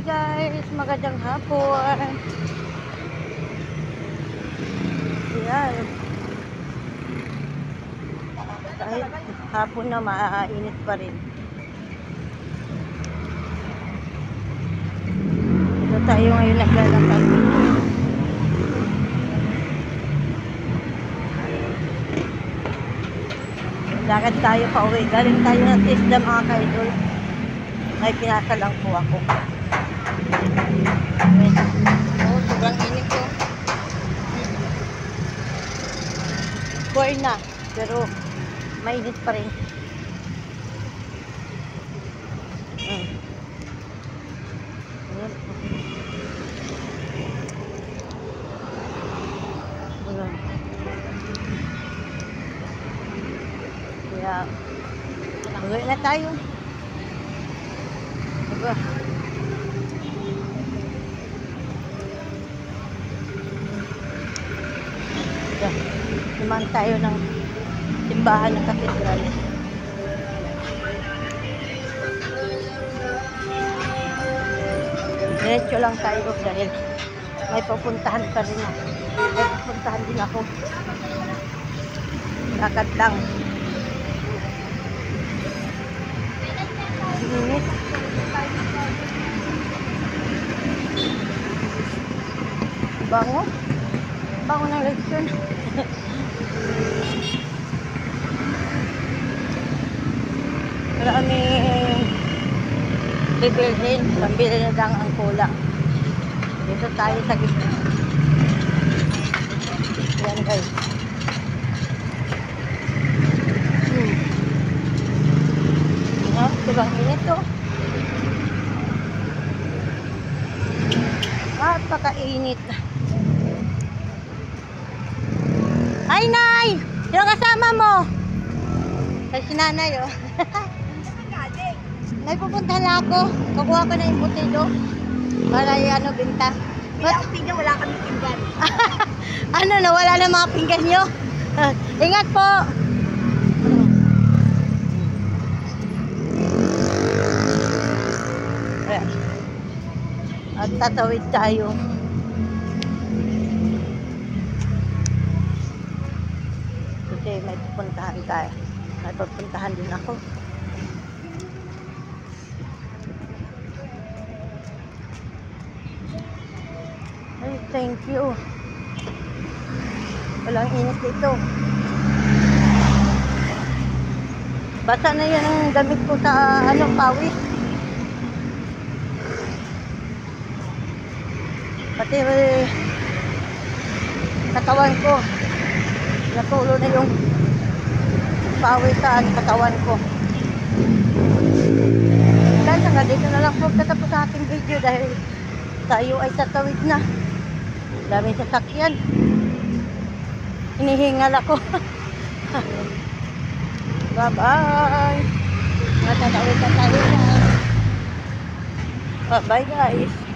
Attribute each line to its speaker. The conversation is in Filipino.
Speaker 1: guys, magandang hapon. Yan. Kahit hapon na mainit pa rin. Ito tayo ngayon naglalakad. Lakad tayo pa uwi. Galing tayo ng TISDA mga ka-idol. May pinasa lang po ako. Oh, sobrang init ko. Four na, pero mainit pa rin. Kaya, uwi na tayo. Diba? Naman tayo ng simbahan ng katedral. Diretso lang tayo dahil may pupuntahan pa rin ako. May pupuntahan din ako. Lakad lang. Init. Bango. Bango ng leksyon. Maraming bibilhin. Pambili na lang ang kulang. Dito tayo sa gitna. Yan guys. Sobrang init to. At pakainit. Ay, Nay! Sino kasama mo? Ay, si Nanay, oh. May pupuntahan na ako. Kukuha ko na yung butido. Para yung binta.
Speaker 2: Wala akong pinggan, wala kami pinggan.
Speaker 1: Ano, nawala na mga pinggan nyo? Ingat po! At tatawid tayo. Kasi may pupuntahan tayo. May pupuntahan din ako. Ay, thank you. Walang init dito. Basa na yan ang damit ko sa pawis. Pati katawan ko. Natulo na yung pawis sa katawan ko. Guys, hanggang dito na lang po katapos sa ating video dahil tayo ay tatawid na. Daming sasakyan. Hinihingal ako. Bye-bye. Matatawid na tayo na. Bye-bye guys.